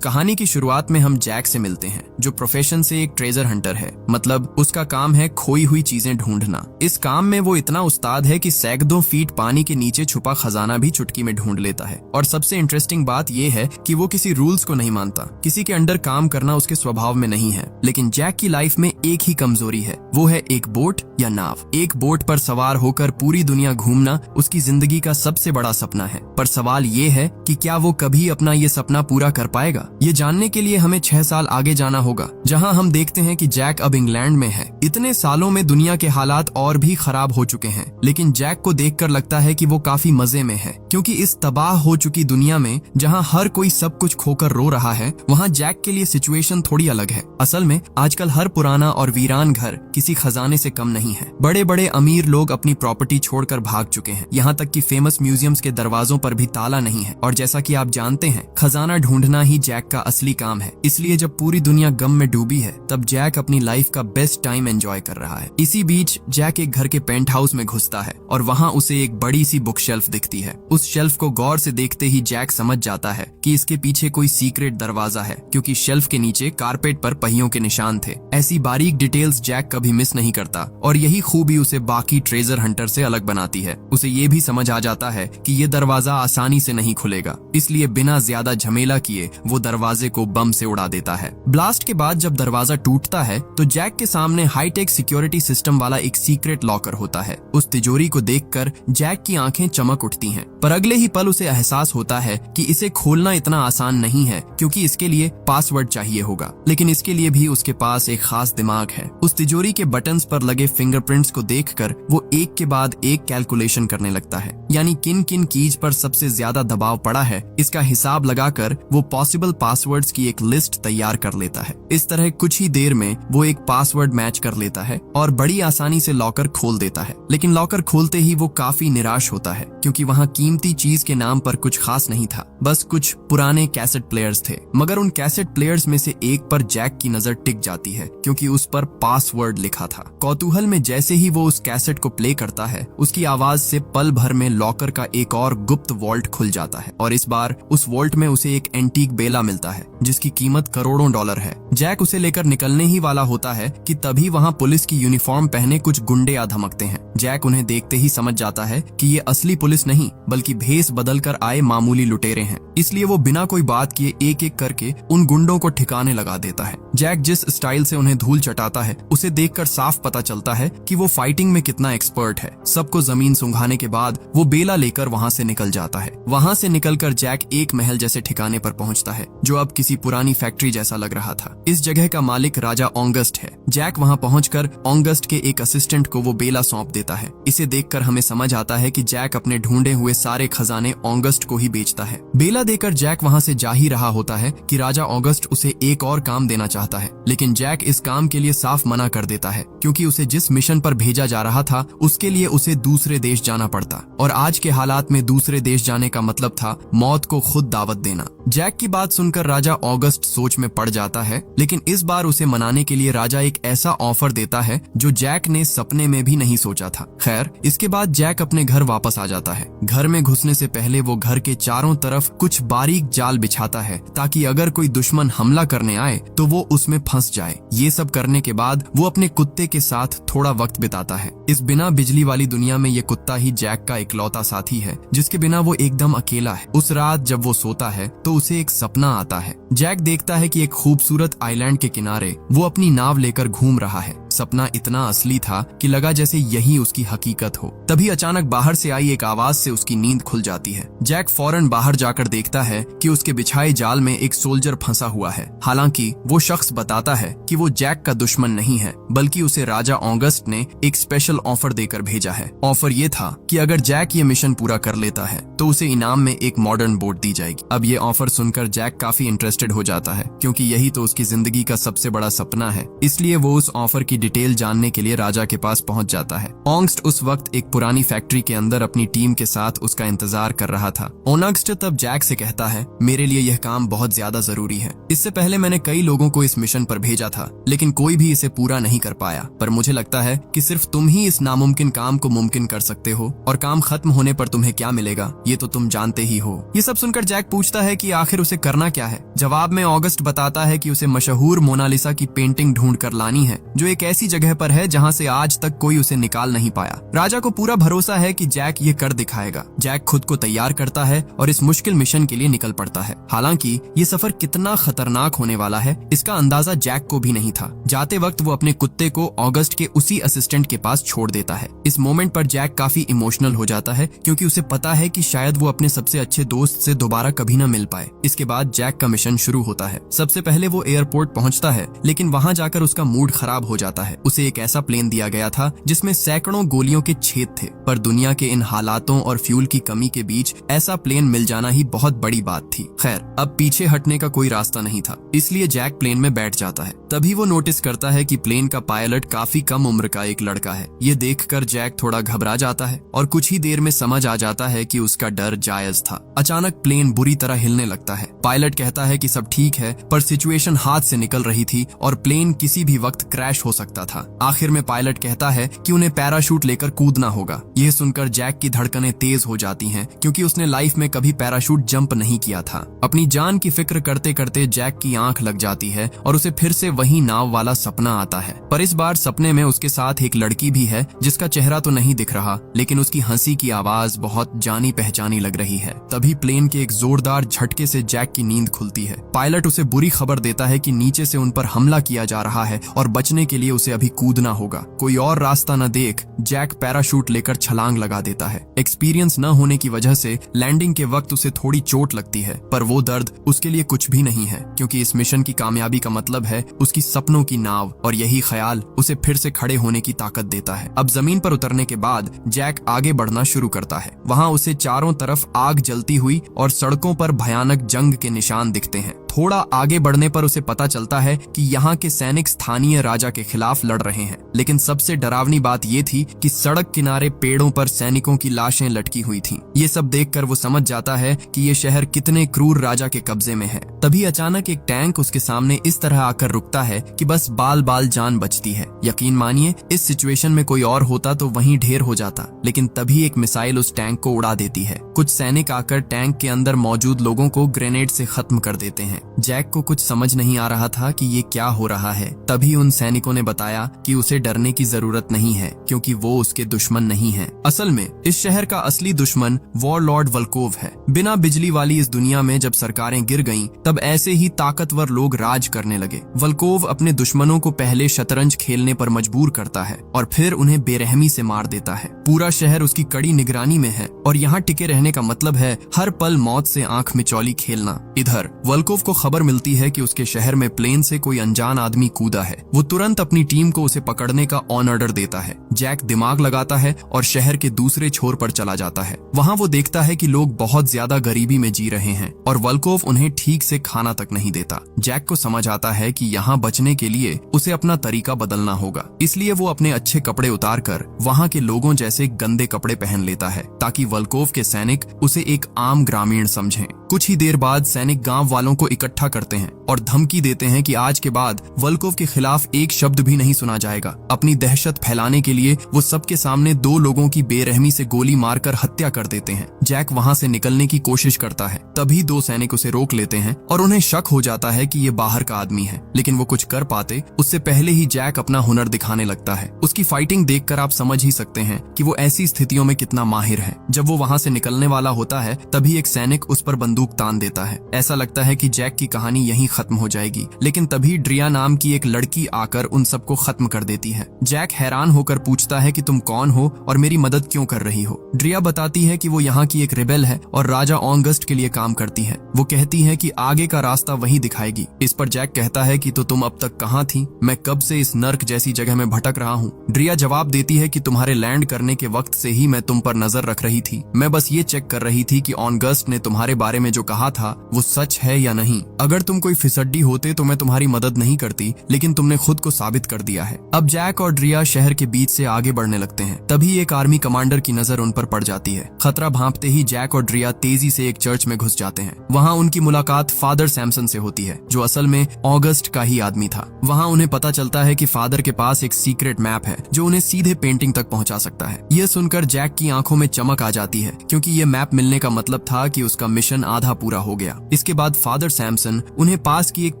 कहानी की शुरुआत में हम जैक से मिलते हैं, जो प्रोफेशन से एक ट्रेजर हंटर है। मतलब उसका काम है खोई हुई चीजें ढूंढना। इस काम में वो इतना उस्ताद है कि सैकड़ों फीट पानी के नीचे छुपा खजाना भी चुटकी में ढूंढ लेता है। और सबसे इंटरेस्टिंग बात ये है कि वो किसी रूल्स को नहीं मानता। किसी के अंडर काम करना उसके स्वभाव में नहीं है। लेकिन जैक की लाइफ में एक ही कमजोरी है, वो है एक बोट या नाव। एक बोट पर सवार होकर पूरी दुनिया घूमना उसकी जिंदगी का सबसे बड़ा सपना है। पर सवाल ये है कि क्या वो कभी अपना ये सपना पूरा कर पाएगा? ये जानने के लिए हमें 6 साल आगे जाना होगा, जहां हम देखते हैं कि जैक अब इंग्लैंड में है। इतने सालों में दुनिया के हालात और भी खराब हो चुके हैं, लेकिन जैक को देखकर लगता है कि वो काफी मजे में है, क्योंकि इस तबाह हो चुकी दुनिया में जहां हर कोई सब कुछ खोकर रो रहा है, वहां जैक के लिए सिचुएशन थोड़ी अलग है। असल में आजकल हर पुराना और वीरान घर किसी खजाने से कम नहीं है। बड़े बड़े अमीर लोग अपनी प्रॉपर्टी छोड़कर भाग चुके हैं, यहाँ तक कि फेमस म्यूजियम्स के दरवाजों पर भी ताला नहीं है। और जैसा कि आप जानते हैं, खजाना ढूंढना ही जैक का असली काम है। इसलिए जब पूरी दुनिया गम में डूबी है, तब जैक अपनी लाइफ का बेस्ट टाइम एंजॉय कर रहा है। इसी बीच जैक एक घर के पेंट हाउस में घुसता है और वहाँ उसे एक बड़ी सी बुक शेल्फ दिखती है। उस शेल्फ को गौर से देखते ही जैक समझ जाता है कि इसके पीछे कोई सीक्रेट दरवाजा है, क्योंकि शेल्फ के नीचे कारपेट पर पहियों के निशान थे। ऐसी बारीक डिटेल्स जैक कभी मिस नहीं करता, और यही खूबी उसे बाकी ट्रेजर हंटर से अलग बनाती है। उसे ये भी समझ आ जाता है कि ये दरवाजा आसानी से नहीं खुलेगा, इसलिए बिना ज्यादा झमेला किए वो दरवाजे को बम से उड़ा देता है। ब्लास्ट के बाद जब दरवाजा टूटता है, तो जैक के सामने हाईटेक सिक्योरिटी सिस्टम वाला एक सीक्रेट लॉकर होता है। उस तिजोरी को देखकर जैक की आंखें चमक उठती हैं, पर अगले ही पल उसे एहसास होता है कि इसे खोलना इतना आसान नहीं है, क्योंकि इसके लिए पासवर्ड चाहिए होगा। लेकिन इसके लिए भी उसके पास एक खास दिमाग है। उस तिजोरी के बटन्स पर लगे फिंगरप्रिंट्स को देखकर वो एक के बाद एक कैलकुलेशन करने लगता है, यानी किन किन कीज पर सबसे ज्यादा दबाव पड़ा है, इसका हिसाब लगाकर वो पॉसिबल पासवर्ड्स की एक लिस्ट तैयार कर लेता है। इस तरह कुछ ही देर में वो एक पासवर्ड मैच कर लेता है और बड़ी आसानी से लॉकर खोल देता है। लेकिन लॉकर खोलते ही वो काफी निराश होता है, क्योंकि वहाँ कीमती चीज के नाम पर कुछ खास नहीं था, बस कुछ पुराने कैसेट प्लेयर्स थे। मगर उन कैसेट प्लेयर्स में से एक पर जैक की नजर टिक जाती है, क्योंकि उस पर पासवर्ड लिखा था। कौतूहल में जैसे ही वो उस कैसेट को प्ले करता है, उसकी आवाज से पल भर में लॉकर का एक और गुप्त वॉल्ट खुल जाता है, और इस बार उस वॉल्ट में उसे एक एंटीक बेला मिलता है, जिसकी कीमत करोड़ों डॉलर है। जैक उसे लेकर निकलने ही वाला होता है कि तभी वहाँ पुलिस की यूनिफॉर्म पहने कुछ गुंडे आ धमकते हैं। जैक उन्हें देखते ही समझ जाता है कि ये असली पुलिस नहीं, बल्कि भेस बदलकर आए मामूली लुटेरे हैं। इसलिए वो बिना कोई बात किए एक एक करके उन गुंडों को ठिकाने लगा देता है। जैक जिस स्टाइल से उन्हें धूल चटाता है, उसे देखकर साफ पता चलता है कि वो फाइटिंग में कितना एक्सपर्ट है। सबको जमीन सुंघाने के बाद वो बेला लेकर वहाँ से निकल जाता है। वहाँ से निकलकर जैक एक महल जैसे ठिकाने पर पहुँचता है, जो अब किसी पुरानी फैक्ट्री जैसा लग रहा था। इस जगह का मालिक राजा ऑगस्ट है। जैक वहाँ पहुंचकर ऑगस्ट के एक असिस्टेंट को वो बेला सौंप देता है। इसे देखकर हमें समझ आता है कि जैक अपने ढूंढे हुए सारे खजाने ऑगस्ट को ही बेचता है। बेला देकर जैक वहाँ से जा ही रहा होता है कि राजा ऑगस्ट उसे एक और काम देना चाहता है, लेकिन जैक इस काम के लिए साफ मना कर देता है, क्योंकि उसे जिस मिशन पर भेजा जा रहा था उसके लिए उसे दूसरे देश जाना पड़ता, और आज के हालात में दूसरे देश जाने का मतलब था मौत को खुद दावत देना। जैक की बात सुनकर राजा ऑगस्ट सोच में पड़ जाता है, लेकिन इस बार उसे मनाने के लिए राजा एक ऐसा ऑफर देता है जो जैक ने सपने में भी नहीं सोचा था। खैर, इसके बाद जैक अपने घर वापस आ जाता है। घर में घुसने से पहले वो घर के चारों तरफ कुछ बारीक जाल बिछाता है, ताकि अगर कोई दुश्मन हमला करने आए तो वो उसमें फंस जाए। ये सब करने के बाद वो अपने कुत्ते के साथ थोड़ा वक्त बिताता है। इस बिना बिजली वाली दुनिया में ये कुत्ता ही जैक का इकलौता साथी है, जिसके बिना वो एकदम अकेला है। उस रात जब वो सोता है तो उसे एक सपना आता है। जैक देखता है कि एक खूबसूरत आइलैंड के किनारे वो अपनी नाव लेकर घूम रहा है। सपना इतना असली था कि लगा जैसे यही उसकी हकीकत हो। तभी अचानक बाहर से आई एक आवाज से उसकी नींद खुल जाती है। जैक फौरन बाहर जाकर देखता है कि उसके बिछाए जाल में एक सोल्जर फंसा हुआ है। हालांकि वो शख्स बताता है कि वो जैक का दुश्मन नहीं है, बल्कि उसे राजा ऑगस्ट ने एक स्पेशल ऑफर देकर भेजा है। ऑफर ये था कि अगर जैक ये मिशन पूरा कर लेता है तो उसे इनाम में एक मॉडर्न बोट दी जाएगी। अब ये ऑफर सुनकर जैक काफी इंटरेस्टेड हो जाता है, क्योंकि यही तो उसकी जिंदगी का सबसे बड़ा सपना है। इसलिए वो उस ऑफर की डिटेल जानने के लिए राजा के पास पहुंच जाता है। ओंगस्ट उस वक्त एक पुरानी फैक्ट्री के अंदर अपनी टीम के साथ उसका इंतजार कर रहा था। ओंगस्ट तब जैक से कहता है, मेरे लिए यह काम बहुत ज्यादा जरूरी है। इससे पहले मैंने कई लोगों को इस मिशन पर भेजा था, लेकिन कोई भी इसे पूरा नहीं कर पाया। पर मुझे लगता है कि सिर्फ तुम ही इस नामुमकिन काम को मुमकिन कर सकते हो, और काम खत्म होने पर तुम्हें क्या मिलेगा ये तो तुम जानते ही हो। ये सब सुनकर जैक पूछता है कि आखिर उसे करना क्या है। जवाब में ऑगस्ट बताता है कि उसे मशहूर मोनालिसा की पेंटिंग ढूंढ कर लानी है, जो एक ऐसी जगह पर है जहाँ से आज तक कोई उसे निकाल नहीं पाया। राजा को पूरा भरोसा है कि जैक ये कर दिखाएगा। जैक खुद को तैयार करता है और इस मुश्किल मिशन के लिए निकल पड़ता है। हालांकि ये सफर कितना खतरनाक होने वाला है इसका अंदाजा जैक को भी नहीं था। जाते वक्त वो अपने कुत्ते को ऑगस्ट के उसी असिस्टेंट के पास छोड़ देता है। इस मोमेंट पर जैक काफी इमोशनल हो जाता है, क्योंकि उसे पता है कि शायद वो अपने सबसे अच्छे दोस्त से दोबारा कभी न मिल पाए। इसके बाद जैक का मिशन शुरू होता है। सबसे पहले वो एयरपोर्ट पहुंचता है, लेकिन वहां जाकर उसका मूड खराब हो जाता है। उसे एक ऐसा प्लेन दिया गया था जिसमें सैकड़ों गोलियों के छेद थे, पर दुनिया के इन हालातों और फ्यूल की कमी के बीच ऐसा प्लेन मिल जाना ही बहुत बड़ी बात थी। खैर, अब पीछे हटने का कोई रास्ता नहीं था, इसलिए जैक प्लेन में बैठ जाता है। तभी वो नोटिस करता है कि प्लेन का पायलट काफी कम उम्र का एक लड़का है। ये देखकर जैक थोड़ा घबरा जाता है और कुछ ही देर में समझ आ जाता है कि उसका डर जायज था। अचानक प्लेन बुरी तरह हिलने लगता है। पायलट कहता है कि सब ठीक है, पर सिचुएशन हाथ से निकल रही थी और प्लेन किसी भी वक्त क्रैश हो सकता था। आखिर में पायलट कहता है कि उन्हें पैराशूट लेकर कूदना होगा। यह सुनकर जैक की धड़कनें तेज हो जाती हैं, क्योंकि उसने लाइफ में कभी पैराशूट जंप नहीं किया था। अपनी जान की फिक्र करते करते जैक की आंख लग जाती है और उसे फिर से वही नाव वाला सपना आता है। पर इस बार सपने में उसके साथ एक लड़की भी है, जिसका चेहरा तो नहीं दिख रहा, लेकिन उसकी हंसी की आवाज बहुत जानी पहचानी लग रही है। तभी प्लेन के एक जोरदार झटके से जैक की नींद खुलती है। पायलट उसे बुरी खबर देता है कि नीचे से उन पर हमला किया जा रहा है और बचने के लिए उसे अभी कूदना होगा। कोई और रास्ता न देख जैक पैराशूट लेकर छलांग लगा देता है। एक्सपीरियंस न होने की वजह से लैंडिंग के वक्त उसे थोड़ी चोट लगती है, पर वो दर्द उसके लिए कुछ भी नहीं है, क्योंकि इस मिशन की कामयाबी का मतलब है उसकी सपनों की नाव, और यही ख्याल उसे फिर से खड़े होने की ताकत देता है। अब जमीन पर उतरने के बाद जैक आगे बढ़ना शुरू करता है। वहाँ उसे चारों तरफ आग जलती हुई और सड़कों पर भयानक जंग के निशान दिखते हैं। थोड़ा आगे बढ़ने पर उसे पता चलता है कि यहाँ के सैनिक स्थानीय राजा के खिलाफ लड़ रहे हैं। लेकिन सबसे डरावनी बात ये थी कि सड़क किनारे पेड़ों पर सैनिकों की लाशें लटकी हुई थीं। ये सब देखकर वो समझ जाता है कि ये शहर कितने क्रूर राजा के कब्जे में है। तभी अचानक एक टैंक उसके सामने इस तरह आकर रुकता है कि बस बाल बाल जान बचती है। यकीन मानिए, इस सिचुएशन में कोई और होता तो वहीं ढेर हो जाता, लेकिन तभी एक मिसाइल उस टैंक को उड़ा देती है। कुछ सैनिक आकर टैंक के अंदर मौजूद लोगों को ग्रेनेड से खत्म कर देते हैं। जैक को कुछ समझ नहीं आ रहा था कि ये क्या हो रहा है। तभी उन सैनिकों ने बताया कि उसे डरने की जरूरत नहीं है, क्योंकि वो उसके दुश्मन नहीं है। असल में इस शहर का असली दुश्मन वॉरलॉर्ड वल्कोव है। बिना बिजली वाली इस दुनिया में जब सरकारें गिर गईं, तब ऐसे ही ताकतवर लोग राज करने लगे। वल्कोव अपने दुश्मनों को पहले शतरंज खेलने पर मजबूर करता है और फिर उन्हें बेरहमी से मार देता है। पूरा शहर उसकी कड़ी निगरानी में है और यहाँ टिके रहने का मतलब है हर पल मौत से आंख मिचौली खेलना। इधर वल्कोव को खबर मिलती है कि उसके शहर में प्लेन से कोई अनजान आदमी कूदा है। वो तुरंत अपनी टीम को उसे पकड़ने का ऑन ऑर्डर देता है। जैक दिमाग लगाता है और शहर के दूसरे छोर पर चला जाता है। वहाँ वो देखता है कि लोग बहुत ज्यादा गरीबी में जी रहे हैं और वल्कोव उन्हें ठीक से खाना तक नहीं देता। जैक को समझ आता है कि यहाँ बचने के लिए उसे अपना तरीका बदलना होगा, इसलिए वो अपने अच्छे कपड़े उतार कर वहाँ के लोगों जैसे गंदे कपड़े पहन लेता है, ताकि वल्कोव के सैनिक उसे एक आम ग्रामीण समझें। कुछ ही देर बाद सैनिक गांव वालों को इकट्ठा करते हैं और धमकी देते हैं कि आज के बाद वल्कोव के खिलाफ एक शब्द भी नहीं सुना जाएगा। अपनी दहशत फैलाने के लिए वो सबके सामने 2 लोगों की बेरहमी से गोली मारकर हत्या कर देते हैं। जैक वहां से निकलने की कोशिश करता है, तभी 2 सैनिक उसे रोक लेते हैं और उन्हें शक हो जाता है कि ये बाहर का आदमी है, लेकिन वो कुछ कर पाते उससे पहले ही जैक अपना हुनर दिखाने लगता है। उसकी फाइटिंग देखकर आप समझ ही सकते हैं कि वो ऐसी स्थितियों में कितना माहिर है। जब वो वहां से निकलने वाला होता है, तभी एक सैनिक उस पर बंदूक तान देता है। ऐसा लगता है कि जैक की कहानी यहीं खत्म हो जाएगी, लेकिन तभी ड्रिया नाम की एक लड़की आकर उन सबको खत्म कर देती है। जैक हैरान होकर पूछता है कि तुम कौन हो और मेरी मदद क्यों कर रही हो। ड्रिया बताती है कि वो यहाँ की एक रिबेल है और राजा ऑगस्ट के लिए काम करती है। वो कहती है कि आगे का रास्ता वही दिखाएगी। इस पर जैक कहता है कि तो तुम अब तक कहाँ थी? मैं कब से इस नर्क जैसी ऐसी जगह में भटक रहा हूँ। ड्रिया जवाब देती है कि तुम्हारे लैंड करने के वक्त से ही मैं तुम पर नजर रख रही थी। मैं बस ये चेक कर रही थी कि ऑगस्ट ने तुम्हारे बारे में जो कहा था वो सच है या नहीं। अगर तुम कोई फिसड्डी होते तो मैं तुम्हारी मदद नहीं करती, लेकिन तुमने खुद को साबित कर दिया है। अब जैक और ड्रिया शहर के बीच से आगे बढ़ने लगते हैं। तभी एक आर्मी कमांडर की नजर उन पर पड़ जाती है। खतरा भांपते ही जैक और ड्रिया तेजी से एक चर्च में घुस जाते हैं। वहाँ उनकी मुलाकात फादर सैमसन से होती है, जो असल में ऑगस्ट का ही आदमी था। वहाँ उन्हें पता चलता है कि फादर के पास एक सीक्रेट मैप है जो उन्हें सीधे पेंटिंग तक पहुंचा सकता है। यह सुनकर जैक की आंखों में चमक आ जाती है, क्योंकि यह मैप मिलने का मतलब था कि उसका मिशन आधा पूरा हो गया। इसके बाद फादर सैमसन उन्हें पास की एक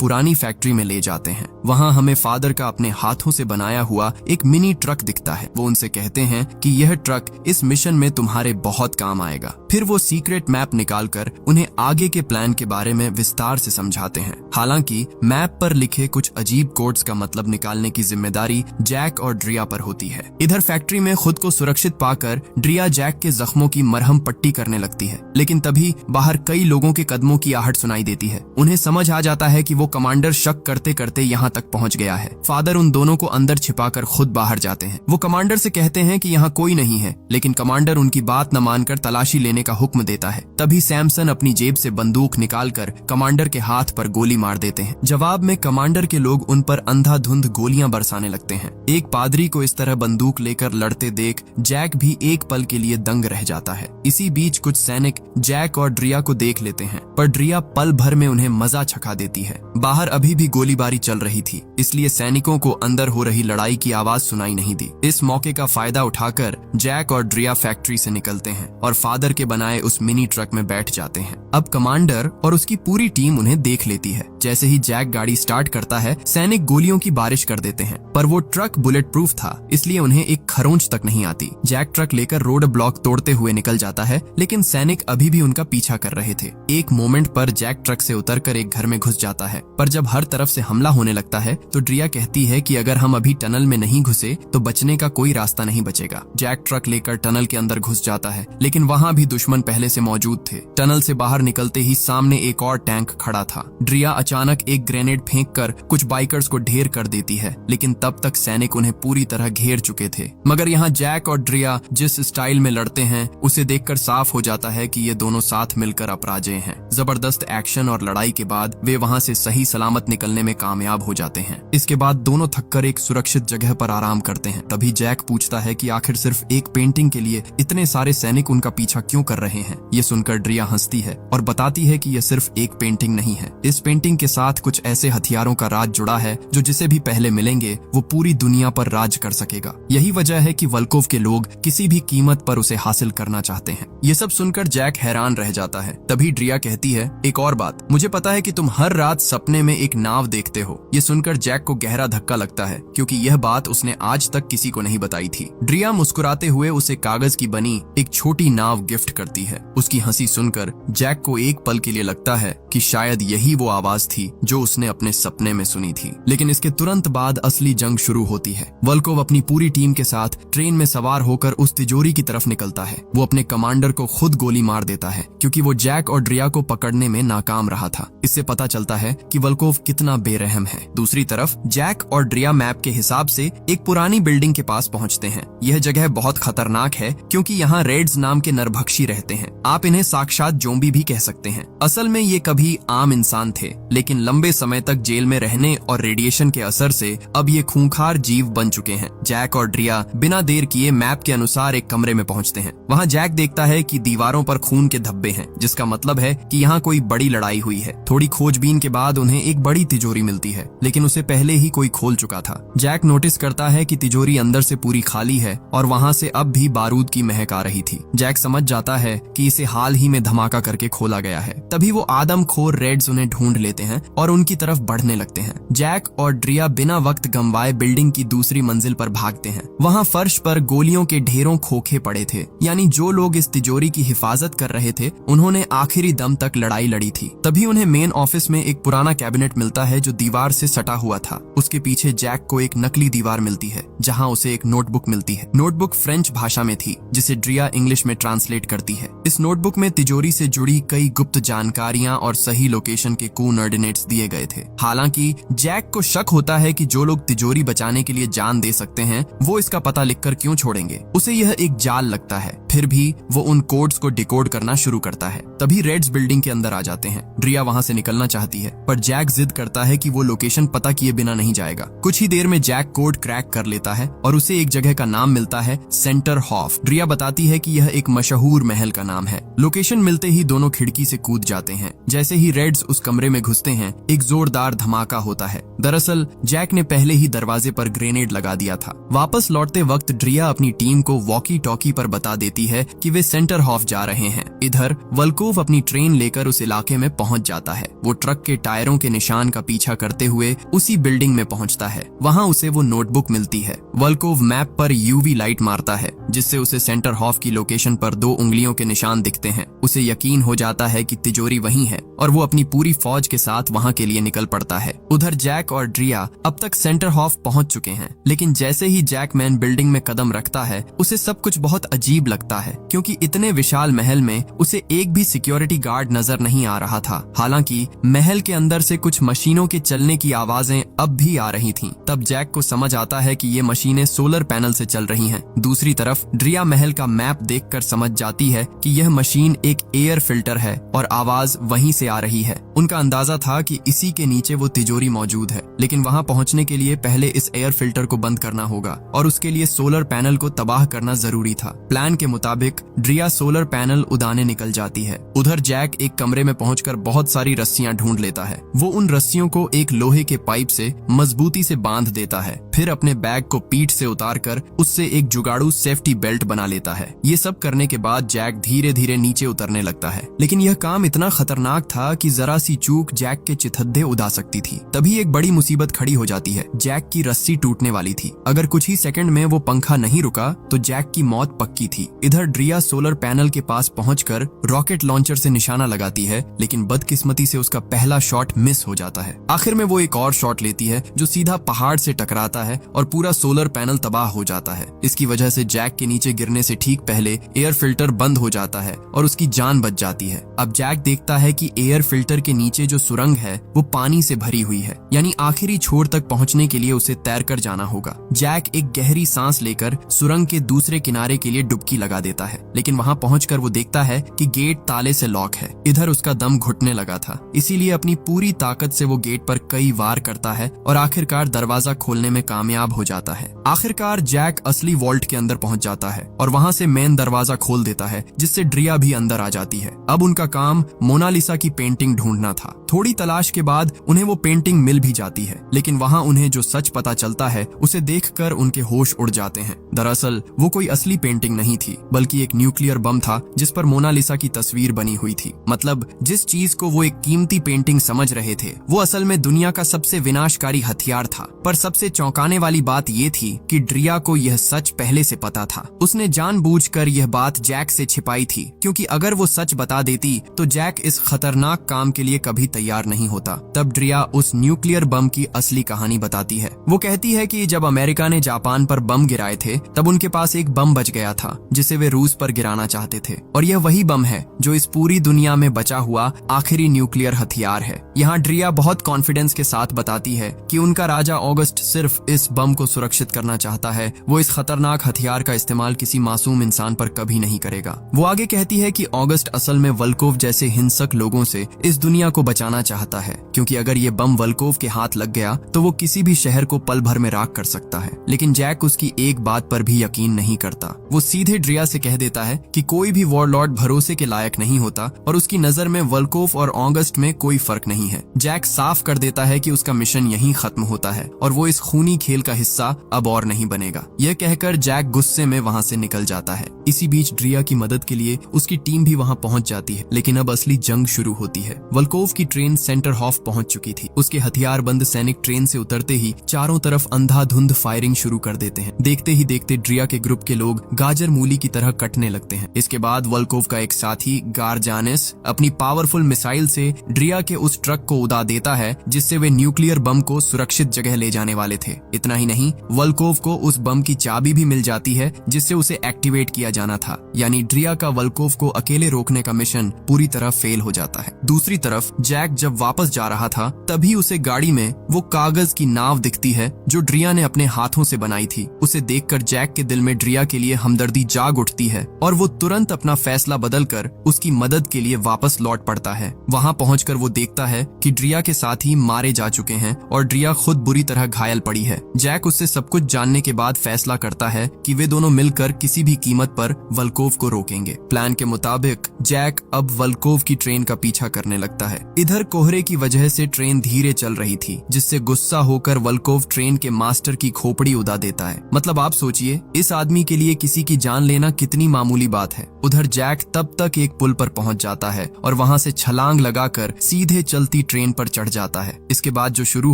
पुरानी फैक्ट्री में ले जाते हैं। वहाँ हमें फादर का अपने हाथों से बनाया हुआ एक मिनी ट्रक दिखता है। वो उनसे कहते हैं कि यह ट्रक इस मिशन में तुम्हारे बहुत काम आएगा। फिर वो सीक्रेट मैप निकालकर उन्हें आगे के प्लान के बारे में विस्तार से समझाते हैं। हालांकि मैप पर लिखे कुछ अजीब कोड्स का मतलब निकालने की जिम्मेदारी जैक और ड्रिया पर होती है। इधर फैक्ट्री में खुद को सुरक्षित पाकर ड्रिया जैक के जख्मों की मरहम पट्टी करने लगती है, लेकिन तभी बाहर कई लोगों के कदमों की आहट सुनाई देती है। उन्हें समझ आ जाता है कि वो कमांडर शक करते करते यहाँ तक पहुँच गया है। फादर उन दोनों को अंदर छिपाकर खुद बाहर जाते हैं। वो कमांडर से कहते हैं कि यहाँ कोई नहीं है, लेकिन कमांडर उनकी बात न मानकर तलाशी लेने का हुक्म देता है। तभी सैमसन अपनी जेब से बंदूक निकालकर कमांडर के हाथ पर गोली मार देते हैं। जवाब में कमांडर के लोग उन पर अंधाधुंध गोलियां बरसाने लगते हैं। एक पादरी को इस तरह बंदूक लेकर लड़ते देख जैक भी एक पल के लिए दंग रह जाता है। इसी बीच कुछ सैनिक जैक और ड्रिया को देख लेते हैं, पर ड्रिया पल भर में उन्हें मजा चखा देती है। बाहर अभी भी गोलीबारी चल रही थी, इसलिए सैनिकों को अंदर हो रही लड़ाई की आवाज सुनाई नहीं दी। इस मौके का फायदा उठाकर जैक और ड्रिया फैक्ट्री से निकलते हैं और फादर के बनाए उस मिनी ट्रक में बैठ जाते हैं। अब कमांडर और उसकी पूरी टीम उन्हें देख लेती है। जैसे ही जैक गाड़ी स्टार्ट करता है, सैनिक गोलियों की बारिश कर देते हैं, पर वो ट्रक बुलेट प्रूफ था, इसलिए उन्हें एक खरोंच तक नहीं आती। जैक ट्रक लेकर रोड ब्लॉक तोड़ते हुए निकल जाता है, लेकिन सैनिक अभी भी उनका पीछा कर रहे थे। एक मोमेंट पर जैक ट्रक से उतरकर एक घर में घुस जाता है, पर जब हर तरफ से हमला होने लगता है तो ड्रिया कहती है कि अगर हम अभी टनल में नहीं घुसे तो बचने का कोई रास्ता नहीं बचेगा। जैक ट्रक लेकर टनल के अंदर घुस जाता है, लेकिन वहाँ भी दुश्मन पहले से मौजूद थे। टनल से बाहर निकलते ही सामने एक और टैंक खड़ा था। ड्रिया अचानक एक ग्रेनेड फेंककर कुछ बाइकर्स को ढेर कर देती है, लेकिन तब तक सैनिक उन्हें पूरी तरह घेर चुके थे। मगर यहाँ जैक और ड्रिया जिस स्टाइल में लड़ते हैं उसे देखकर साफ हो जाता है कि ये दोनों साथ मिलकर अपराजेय हैं। जबरदस्त एक्शन और लड़ाई के बाद वे वहाँ से सही सलामत निकलने में कामयाब हो जाते हैं। इसके बाद दोनों थककर एक सुरक्षित जगह पर आराम करते हैं। तभी जैक पूछता है कि आखिर सिर्फ एक पेंटिंग के लिए इतने सारे सैनिक उनका पीछा क्यों कर रहे हैं। ये सुनकर ड्रिया हंसती है और बताती है कि यह सिर्फ एक पेंटिंग नहीं है, इस पेंटिंग के साथ कुछ ऐसे हथियारों का राज जुड़ा है जो जिसे भी पहले मिलेंगे वो पूरी दुनिया पर राज कर सकेगा। यही वजह है कि वल्कोव के लोग किसी भी कीमत पर उसे हासिल करना चाहते हैं। ये सब सुनकर जैक हैरान रह जाता है। तभी ड्रिया कहती है, एक और बात, मुझे पता है कि तुम हर रात सपने में एक नाव देखते हो। ये सुनकर जैक को गहरा धक्का लगता है, क्योंकि यह बात उसने आज तक किसी को नहीं बताई थी। ड्रिया मुस्कुराते हुए उसे कागज की बनी एक छोटी नाव गिफ्ट करती है। उसकी हंसी सुनकर जैक को एक पल के लिए लगता है कि शायद यही वो आवाज थी जो उसने अपने सपने में सुनी थी। लेकिन इसके तुरंत बाद असली जंग शुरू होती है। वल्कोव अपनी पूरी टीम के साथ ट्रेन में सवार होकर उस तिजोरी की तरफ निकलता है। वो अपने कमांडर को खुद गोली मार देता है, क्योंकि वो जैक और ड्रिया को पकड़ने में नाकाम रहा था। इससे पता चलता है कि वल्कोव कितना बेरहम है। दूसरी तरफ जैक और ड्रिया मैप के हिसाब से एक पुरानी बिल्डिंग के पास पहुंचते हैं। यह जगह बहुत खतरनाक है, क्योंकि यहाँ रेड्स नाम के नरभक्षी रहते हैं। आप इन्हें साक्षात जोम्बी भी कह सकते हैं। असल में ये कभी आम इंसान थे, लेकिन लंबे समय तक जेल में रहने और रेडिएशन के असर से अब ये खूंखार जीव बन चुके हैं। जैक और ड्रिया बिना देर किए मैप के अनुसार एक कमरे में पहुंचते हैं। वहाँ जैक देखता है कि दीवारों पर खून के धब्बे हैं, जिसका मतलब है कि यहाँ कोई बड़ी लड़ाई हुई है। थोड़ी खोजबीन के बाद उन्हें एक बड़ी तिजोरी मिलती है, लेकिन उसे पहले ही कोई खोल चुका था। जैक नोटिस करता है कि तिजोरी अंदर से पूरी खाली है और वहाँ से अब भी बारूद की महक आ रही थी। जैक समझ जाता है कि इसे हाल ही में धमाका करके खोला गया है। तभी वो आदमखोर रेड्स उन्हें ढूंढ लेते हैं और उनकी तरफ बढ़ने लगते हैं। जैक और ड्रिया बिना वक्त गंवाए बिल्डिंग की दूसरी मंजिल पर भागते हैं। वहाँ फर्श पर गोलियों के ढेरों खोखे पड़े थे, यानी जो लोग इस तिजोरी की हिफाजत कर रहे थे उन्होंने आखिरी दम तक लड़ाई लड़ी थी। तभी उन्हें मेन ऑफिस में एक पुराना कैबिनेट मिलता है जो दीवार से सटा हुआ था। उसके पीछे जैक को एक नकली दीवार मिलती है, जहाँ उसे एक नोटबुक मिलती है। नोटबुक फ्रेंच भाषा में थी, जिसे ड्रिया इंग्लिश में ट्रांसलेट करती है। इस नोटबुक में तिजोरी से जुड़ी कई गुप्त जानकारियां और सही लोकेशन के कोऑर्डिनेट्स दिए गए थे। हालांकि जैक को शक होता है कि जो लोग तिजोरी तिजोरी बचाने के लिए जान दे सकते हैं, वो इसका पता लिखकर क्यों छोड़ेंगे। उसे यह एक जाल लगता है। फिर भी वो उन कोड्स को डिकोड करना शुरू करता है। तभी रेड्स बिल्डिंग के अंदर आ जाते हैं। ड्रिया वहां से निकलना चाहती है, पर जैक जिद करता है कि वो लोकेशन पता किए बिना नहीं जाएगा। कुछ ही देर में जैक कोड क्रैक कर लेता है और उसे एक जगह का नाम मिलता है, सेंटर हॉफ। ड्रिया बताती है कि यह एक मशहूर महल का नाम है। लोकेशन मिलते ही दोनों खिड़की से कूद जाते हैं। जैसे ही रेड्स उस कमरे में घुसते हैं, एक जोरदार धमाका होता है। दरअसल जैक ने पहले ही दरवाजे पर ग्रेनेड लगा दिया था। वापस लौटते वक्त ड्रिया अपनी टीम को वॉकी टॉकी पर बता देती है कि वे सेंटर हॉफ जा रहे हैं। इधर वल्कोव अपनी ट्रेन लेकर उस इलाके में पहुंच जाता है। वो ट्रक के टायरों के निशान का पीछा करते हुए उसी बिल्डिंग में पहुंचता है। वहां उसे वो नोटबुक मिलती है। वल्कोव मैप पर यूवी लाइट मारता है, जिससे उसे सेंटर हॉफ की लोकेशन पर 2 उंगलियों के निशान दिखते हैं। उसे यकीन हो जाता है कि तिजोरी वहीं है और वो अपनी पूरी फौज के साथ वहां के लिए निकल पड़ता है। उधर जैक और ड्रिया अब तक सेंटर हॉफ पहुंच चुके हैं, लेकिन जैसे ही जैकमैन बिल्डिंग में कदम रखता है, उसे सब कुछ बहुत अजीब लगता है, क्योंकि इतने विशाल महल में उसे एक भी सिक्योरिटी गार्ड नजर नहीं आ रहा था। हालांकि महल के अंदर से कुछ मशीनों के चलने की आवाजें अब भी आ रही थीं। तब जैक को समझ आता है कि ये मशीनें सोलर पैनल से चल रही हैं। दूसरी तरफ ड्रिया महल का मैप देखकर समझ जाती है कि यह मशीन एक एयर फिल्टर है और आवाज वहीं से आ रही है। उनका अंदाजा था कि इसी के नीचे वो तिजोरी मौजूद है, लेकिन वहां पहुंचने के लिए पहले इस एयर फिल्टर को बंद करना होगा और उसके लिए सोलर पैनल को तबाह करना जरूरी था। प्लान के मुताबिक ड्रिया सोलर पैनल उड़ाने निकल जाती है। उधर जैक एक कमरे में पहुंचकर बहुत सारी रस्सियां ढूंढ लेता है। वो उन रस्सियों को एक लोहे के पाइप से मजबूती से बांध देता है। फिर अपने बैग को पीठ से उतारकर उससे एक जुगाड़ू सेफ्टी बेल्ट बना लेता है। ये सब करने के बाद जैक धीरे धीरे नीचे उतरने लगता है, लेकिन यह काम इतना खतरनाक था कि जरा सी चूक जैक के चिथड़े उड़ा सकती थी। तभी एक बड़ी मुसीबत खड़ी हो जाती है। जैक की रस्सी टूटने वाली थी। अगर कुछ ही सेकंड में वो पंखा नहीं रुका तो जैक की मौत पक्की थी। इधर ड्रिया सोलर पैनल के पास पहुंचकर रॉकेट लॉन्चर से निशाना लगाती है, लेकिन बदकिस्मती से उसका पहला शॉट मिस हो जाता है। आखिर में वो एक और शॉट लेती है जो सीधा पहाड़ से टकराता है और पूरा सोलर पैनल तबाह हो जाता है। इसकी वजह से जैक के नीचे गिरने से ठीक पहले एयर फिल्टर बंद हो जाता है और उसकी जान बच जाती है। अब जैक देखता है कि एयर फिल्टर के नीचे जो सुरंग है वो पानी से भरी हुई है, यानी आखिरी छोर तक पहुंचने के लिए उसे तैरकर जाना होगा। जैक एक गहरी सांस लेकर सुरंग के दूसरे किनारे के लिए डुबकी लगा देता है, लेकिन वहां पहुंचकर वो देखता है कि गेट ताले से लॉक है। इधर उसका दम घुटने लगा था, इसीलिए अपनी पूरी ताकत से वो गेट पर कई वार करता है और आखिरकार दरवाजा खोलने में कामयाब हो जाता है। आखिरकार जैक असली वॉल्ट के अंदर पहुंच जाता है और वहां से मेन दरवाजा खोल देता है, जिससे ड्रिया भी अंदर आ जाती है। अब उनका काम मोनालिसा की पेंटिंग ढूंढना था। थोड़ी तलाश के बाद उन्हें वो पेंटिंग मिल भी जाती है, लेकिन वहां उन्हें जो सच पता चलता है उसे देखकर उनके होश उड़ जाते हैं। दरअसल वो कोई असली पेंटिंग नहीं थी, बल्कि एक न्यूक्लियर बम था जिस पर मोनालिसा की तस्वीर बनी हुई थी। मतलब जिस चीज को वो एक कीमती पेंटिंग समझ रहे थे, वो असल में दुनिया का सबसे विनाशकारी हथियार था। पर सबसे चौंकाने वाली बात ये थी कि ड्रिया को यह सच पहले से पता था। उसने जानबूझकर यह बात जैक से छिपाई थी, क्योंकि अगर वो सच बता देती तो जैक इस खतरनाक काम के लिए कभी तैयार नहीं होता। तब ड्रिया उस न्यूक्लियर बम की असली कहानी बताती है। वो कहती है कि जब अमेरिका ने जापान पर बम गिराए थे, तब उनके पास एक बम बच गया था जिसे वे रूस पर गिराना चाहते थे, और यह वही बम है जो इस पूरी दुनिया में बचा हुआ आखिरी न्यूक्लियर हथियार है। यहाँ ड्रिया बहुत कॉन्फिडेंस के साथ बताती है कि उनका राजा ऑगस्ट सिर्फ इस बम को सुरक्षित करना चाहता है। वो इस खतरनाक हथियार का इस्तेमाल किसी मासूम इंसान पर कभी नहीं करेगा। वो आगे कहती है कि ऑगस्ट असल में वल्कोव जैसे हिंसक लोगों से इस दुनिया को बचाना चाहता है, क्योंकि अगर ये बम वल्कोव के हाथ लग गया तो वो किसी भी शहर को पल भर में राख कर सकता है। लेकिन जैक उसकी एक बात पर भी यकीन नहीं करता। वो सीधे ड्रिया से कह देता है कि कोई भी वॉरलॉर्ड भरोसे के लायक नहीं होता और उसकी नजर में वल्कोव और ऑगस्ट में कोई फर्क नहीं है। जैक साफ कर देता है कि उसका मिशन यहीं खत्म होता है और वो इस खूनी खेल का हिस्सा अब और नहीं बनेगा। यह कहकर जैक गुस्से में वहां से निकल जाता है। इसी बीच ड्रिया की मदद के लिए उसकी टीम भी वहां पहुंच जाती है, लेकिन अब असली जंग शुरू होती है। वल्कोव की ट्रेन सेंटर हॉफ पहुंच चुकी थी। उसके हथियारबंद सैनिक ट्रेन से उतरते ही चारों तरफ अंधाधुंध फायरिंग शुरू कर देते हैं। देखते ही देखते ड्रिया के ग्रुप के लोग गाजर मूली की तरह कटने लगते हैं। इसके बाद वल्कोव का एक साथी गारजानिस अपनी पावरफुल मिसाइल से ड्रिया के उस ट्रक को उड़ा देता है, जिससे वे न्यूक्लियर बम को सुरक्षित जगह ले जाने वाले थे। इतना ही नहीं, वल्कोव को उस बम की चाबी भी मिल जाती है जिससे उसे एक्टिवेट किया जाना था। यानी ड्रिया का वल्कोव को अकेले रोकने का मिशन पूरी तरह फेल हो जाता है। दूसरी तरफ जैक जब वापस जा रहा था, तभी उसे गाड़ी में वो कागज की नाव दिखती दिखती है जो ड्रिया ने अपने हाथों से बनाई थी। उसे देखकर जैक के दिल में ड्रिया के लिए हमदर्दी जाग उठती है और वो तुरंत अपना फैसला बदलकर उसकी मदद के लिए वापस लौट पड़ता है। वहां पहुंचकर वो देखता है कि ड्रिया के साथी मारे जा चुके हैं और ड्रिया खुद बुरी तरह घायल पड़ी है। जैक उससे सब कुछ जानने के बाद फैसला करता है कि वे दोनों मिलकर किसी भी कीमत पर वल्कोव को रोकेंगे। प्लान के मुताबिक जैक अब वल्कोव की ट्रेन का पीछा करने लगता है। इधर कोहरे की वजह से ट्रेन धीरे चल रही थी, जिससे गुस्सा होकर वल्कोव ट्रेन के मास्टर की खोपड़ी उड़ा देता है। मतलब आप सोचिए, इस आदमी के लिए किसी की जान लेना कितनी मामूली बात है। उधर जैक तब तक एक पुल पर पहुंच जाता है और वहां से छलांग लगाकर सीधे चलती ट्रेन पर चढ़ जाता है। इसके बाद जो शुरू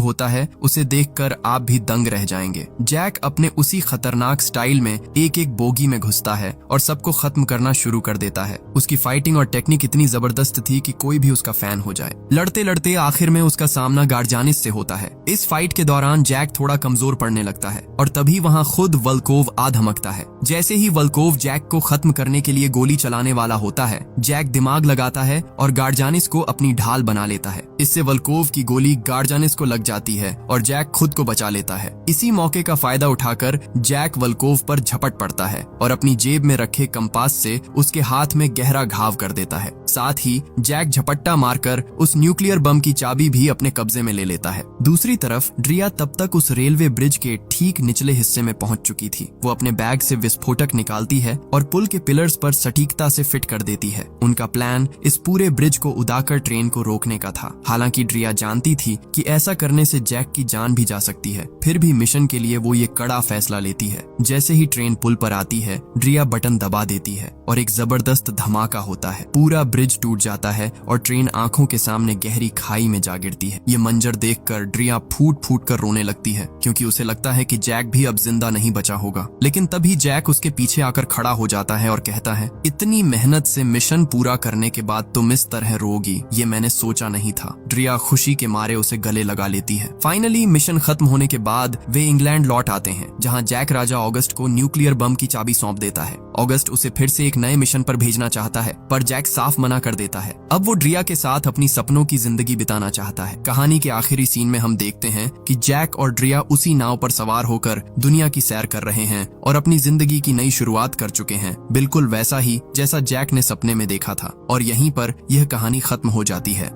होता है उसे देखकर आप भी दंग रह जाएंगे। जैक अपने उसी खतरनाक स्टाइल में एक एक बोगी में घुसता है और सबको खत्म करना शुरू कर देता है। उसकी फाइटिंग और टेक्निक इतनी जबरदस्त थी कि कोई भी उसका फैन हो जाए। लड़ते लड़ते आखिर में उसका सामना गार्जानिस से होता है। इस फाइट के दौरान जैक थोड़ा कमजोर पड़ने लगता है और तभी वहां खुद वल्कोव आ धमकता है। जैसे ही वल्कोव जैक को खत्म करने के लिए गोली चलाने वाला होता है, जैक दिमाग लगाता है और गार्जानिस को अपनी ढाल बना लेता है। इससे वल्कोव की गोली गार्जानिस को लग जाती है और जैक खुद को बचा लेता है। इसी मौके का फायदा उठाकर जैक वल्कोव पर झपट पड़ता है और अपनी जेब में रखे कंपास से उसके हाथ में गहरा घाव कर देता है। साथ ही जैक झपट्टा मारकर उस न्यूक्लियर बम की चाबी भी अपने कब्जे में ले लेता है। दूसरी तरफ ड्रिया तब तक उस रेलवे ब्रिज के ठीक निचले हिस्से में पहुंच चुकी थी। वो अपने बैग से विस्फोटक निकालती है और पुल के पिलर्स पर सटीकता से फिट कर देती है। उनका प्लान इस पूरे ब्रिज को उड़ाकर ट्रेन को रोकने का था। हालांकि ड्रिया जानती थी कि ऐसा करने से जैक की जान भी जा सकती है, फिर भी मिशन के लिए वो ये कड़ा फैसला लेती है। जैसे ही ट्रेन पुल पर आती है, ड्रिया बटन दबा देती है और एक जबरदस्त धमाका होता है। पूरा ब्रिज टूट जाता है और ट्रेन आंखों के सामने गहरी खाई में जा गिरती है। ये मंजर देखकर ड्रिया फूट फूट कर रोने लगती है, क्योंकि उसे लगता है कि जैक भी अब जिंदा नहीं बचा होगा। लेकिन तभी जैक उसके पीछे आकर खड़ा हो जाता है और कहता है, इतनी मेहनत से मिशन पूरा करने के बाद तुम इस तरह रोगी, ये मैंने सोचा नहीं था। ड्रिया खुशी के मारे उसे गले लगा लेती है। फाइनली मिशन खत्म होने के बाद वे इंग्लैंड लौट आते हैं, जहां जैक राजा ऑगस्ट को न्यूक्लियर बम की चाबी सौंप देता है। ऑगस्ट उसे फिर से एक नए मिशन पर भेजना चाहता है, पर जैक साफ मना कर देता है। अब वो ड्रिया के साथ अपनी सपनों की जिंदगी बिताना चाहता है। कहानी के आखिरी सीन में हम देखते हैं कि जैक और ड्रिया उसी नाव पर सवार होकर दुनिया की सैर कर रहे हैं और अपनी जिंदगी की नई शुरुआत कर चुके हैं, बिल्कुल वैसा ही जैसा जैक ने सपने में देखा था। और यहीं पर यह कहानी खत्म हो जाती है।